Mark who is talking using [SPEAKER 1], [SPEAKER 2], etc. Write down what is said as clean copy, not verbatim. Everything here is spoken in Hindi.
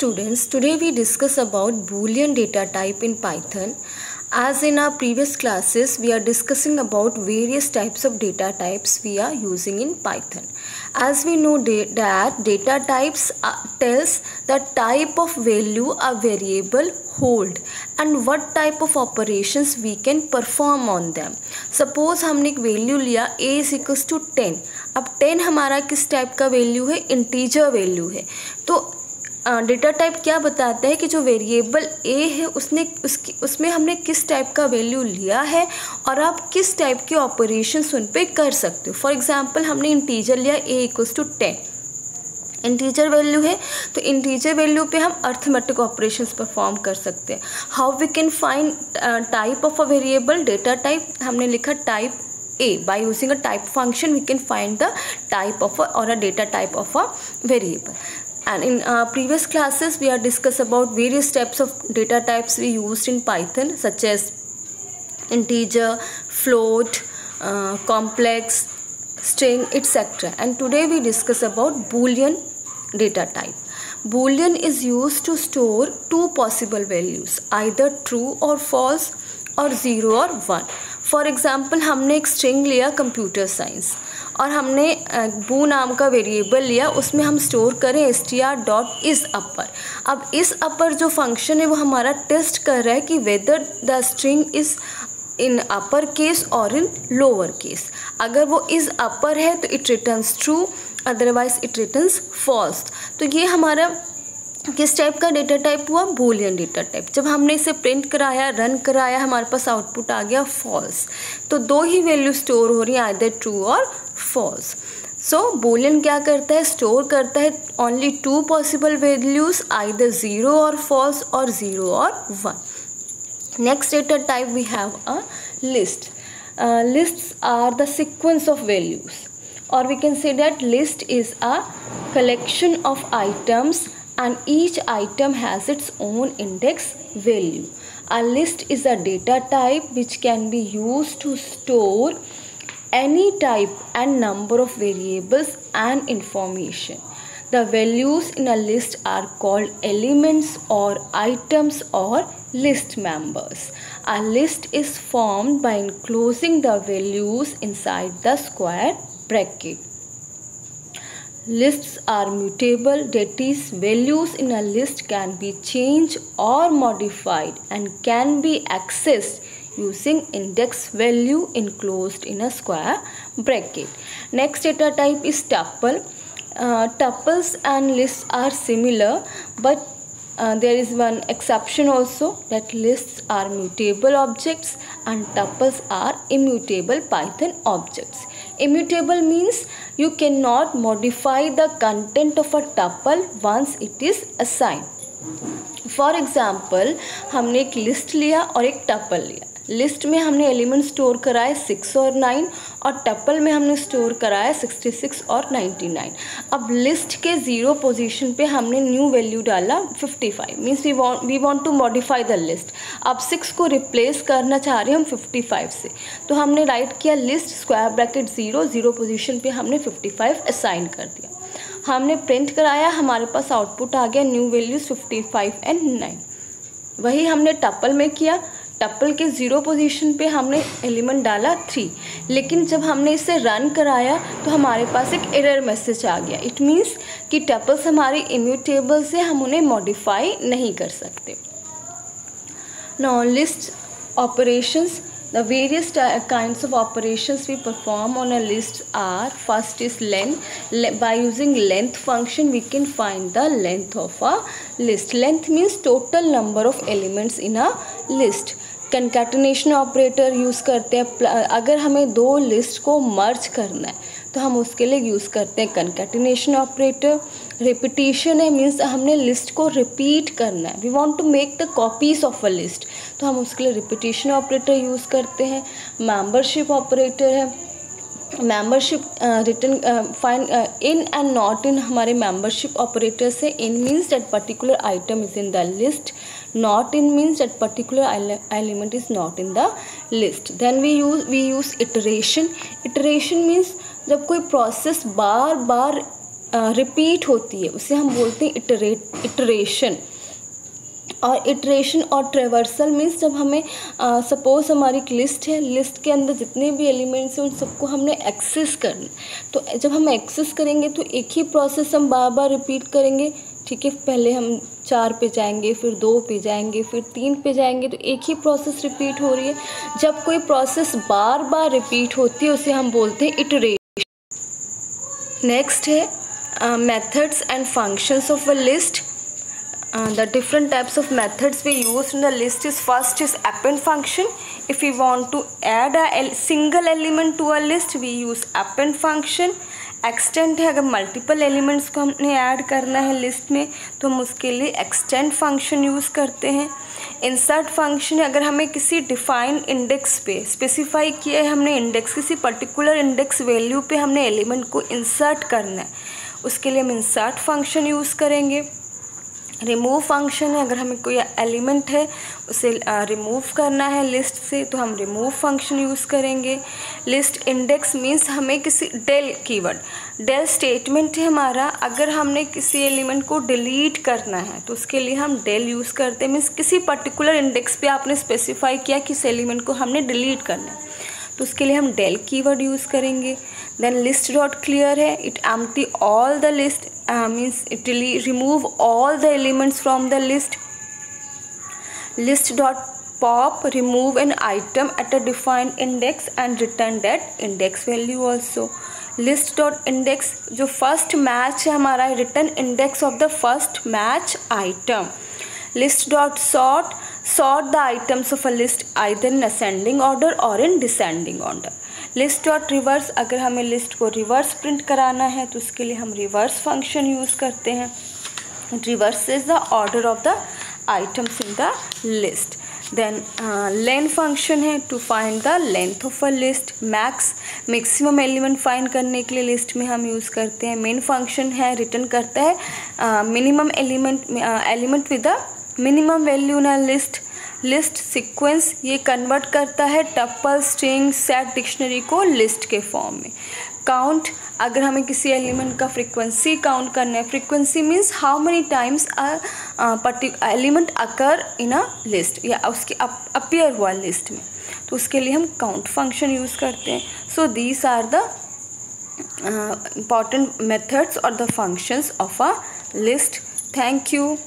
[SPEAKER 1] students, today we discuss about Boolean data type in Python. As in our previous classes, we are discussing about various types of data types we are using in Python. As we know that data types tells the type of value a variable hold and what type of operations we can perform on them. Suppose हमने एक वैल्यू लिया a is equals to 10. अब 10 हमारा किस टाइप का वैल्यू है? इंटीजर वैल्यू है. तो डेटा टाइप क्या बताता है कि जो वेरिएबल a है उसमें हमने किस टाइप का वैल्यू लिया है और आप किस टाइप के ऑपरेशंस उन पे कर सकते हो. फॉर एग्जांपल हमने इंटीजर लिया a equals to 10. Integer value है तो इंटीजर वैल्यू पे हम अर्थमेटिक ऑपरेशंस परफॉर्म कर सकते हैं. How we can find type of a variable? Data type हमने लिखा type a. By using a type function we can find the type of a data type of a variable. And in previous classes we are discussed about various types of data types we used in Python, such as integer, float, complex, string, etc. And today we discuss about Boolean data type. Boolean is used to store two possible values, either true or false or 0 or 1. For example हमने एक स्ट्रिंग लिया कंप्यूटर साइंस और हमने बू नाम का वेरिएबल लिया, उसमें हम स्टोर करें str.isUpper. अब isUpper जो फंक्शन है वो हमारा टेस्ट कर रहा है कि whether the string is in upper case और इन लोअर केस. अगर वो isUpper है तो it returns true, otherwise it returns false. तो ये हमारा किस टाइप का डेटा टाइप हुआ? Boolean data type. जब हमने इसे प्रिंट कराया, रन कराया, हमारे पास आउटपुट आ गया फॉल्स. तो दो ही वैल्यू स्टोर हो रही हैं, आइदर ट्रू और फॉल्स. सो बूलियन क्या करता है? स्टोर करता है only two possible values, either 0 और फॉल्स और 0 और 1. Next data type we have a list. Lists are the sequence of values, और we can say that list is a collection of items and each item has its own index value. A list is a data type which can be used to store any type and number of variables and information. The values in a list are called elements or items or list members. A list is formed by enclosing the values inside the square bracket. Lists are mutable, that is, values in a list can be changed or modified and can be accessed using index value enclosed in a square bracket. Next data type is tuple. Tuples and lists are similar, but there is one exception also, that lists are mutable objects and tuples are immutable Python objects. Immutable means you cannot modify the content of a tuple once it is assigned. For example, हमने एक लिस्ट लिया और एक टपल लिया. लिस्ट में हमने एलिमेंट स्टोर कराए 6 और 9 और टपल में हमने स्टोर कराया 66 और 99. अब लिस्ट के 0 पोजीशन पे हमने न्यू वैल्यू डाला 55. Means we want to modify the list. अब 6 को रिप्लेस करना चाह रहे हैं हम 55 से, तो हमने राइट किया लिस्ट स्क्वायर ब्रैकेट 0 पोजीशन पे हमने 55 असाइन कर दिया. हमने प्रिंट कराया, हमारे पास आउटपुट आ गया न्यू वैल्यूज 55 एंड 9. वही हमने टपल में किया. टपल के 0 पोजीशन पे हमने एलिमेंट डाला 3, लेकिन जब हमने इसे रन कराया तो हमारे पास एक एरर मैसेज आ गया. इट मीन्स कि टपल्स हमारे इम्यूटेबल से हम उन्हें मॉडिफाई नहीं कर सकते. Now list operations. The various kinds of operations we perform on a list are, first is length. By using length function we can find the length of a list. Length means total number of elements in a list. Concatenation operator use करते हैं. अगर हमें दो लिस्ट को मर्ज करना है तो हम उसके लिए यूज़ करते हैं कंकैटिनेशन ऑपरेटर. रिपीटिशन है, मीन्स हमने लिस्ट को रिपीट करना है. We want to make the copies of a list, तो हम उसके लिए रिपीटिशन ऑपरेटर यूज़ करते हैं. मेंबरशिप ऑपरेटर है. Membership return find in and not in हमारे मेंबरशिप ऑपरेटर से. In means that particular item is in the list. Not in means that particular element is not in the list. Then we use iteration. Iteration means जब कोई प्रोसेस बार बार रिपीट होती है उसे हम बोलते हैं इटरेशन। और इटरेशन और ट्रेवर्सल मीन्स जब हमें सपोज हमारी एक लिस्ट है, लिस्ट के अंदर जितने भी एलिमेंट्स हैं उन सबको हमने एक्सेस करना, तो जब हम एक्सेस करेंगे तो एक ही प्रोसेस हम बार बार रिपीट करेंगे, ठीक है। पहले हम 4 पे जाएंगे, फिर 2 पे जाएंगे, फिर 3 पे जाएंगे, तो एक ही प्रोसेस रिपीट हो रही है। जब कोई प्रोसेस बार बार रिपीट होती है उसे हम बोलते हैं इटरेशन। नेक्स्ट है methods and functions of a list. The different types of methods we use in the list is first is append function. If we want to add a single element to a list, we use append function. Extend है, अगर मल्टीपल एलिमेंट्स को हमने ऐड करना है लिस्ट में तो हम उसके लिए एक्सटेंड फंक्शन यूज़ करते हैं। इंसर्ट फंक्शन है, अगर हमें किसी डिफाइंड इंडेक्स पे स्पेसिफाई किया है हमने इंडेक्स, किसी पर्टिकुलर इंडेक्स वैल्यू पे हमने एलिमेंट को इंसर्ट करना है, उसके लिए हम इंसर्ट फंक्शन यूज़ करेंगे। रिमूव फंक्शन है, अगर हमें कोई एलिमेंट है उसे रिमूव करना है लिस्ट से तो हम रिमूव फंक्शन यूज़ करेंगे। लिस्ट इंडेक्स मीन्स हमें किसी डेल कीवर्ड, डेल स्टेटमेंट है हमारा, अगर हमने किसी एलिमेंट को डिलीट करना है तो उसके लिए हम डेल यूज़ करते हैं। मीन्स किसी पर्टिकुलर इंडेक्स पे आपने स्पेसिफाई किया कि इस एलिमेंट को हमने डिलीट करना है तो उसके लिए हम डेल कीवर्ड यूज़ करेंगे। देन लिस्ट डॉट क्लियर है, it empty all the list means it remove all the elements from the list. List dot pop remove an item at a defined index and return that index value also. List dot index जो फर्स्ट मैच है हमारा, return index of the first match item. List dot sort sort the items of a list either in ascending order or in descending order. List dot reverse, अगर हमें लिस्ट को रिवर्स प्रिंट कराना है तो उसके लिए हम रिवर्स फंक्शन यूज़ करते हैं। Reverse is the order of the items in the list. Then len function है, to find the length of a list. Maximum element find करने के लिए लिस्ट में हम यूज़ करते हैं। मेन फंक्शन है, रिटर्न करता है minimum element with the minimum value in a list. List sequence, ये कन्वर्ट करता है टपल, स्ट्रिंग, सेट, डिक्शनरी को लिस्ट के फॉर्म में। काउंट, अगर हमें किसी एलिमेंट का फ्रीक्वेंसी काउंट करना है, frequency means how many times element occur in a list, या उसके अपीयर हुआ लिस्ट में, तो उसके लिए हम काउंट फंक्शन यूज़ करते हैं। So these are the important methods or the functions of a list. Thank you.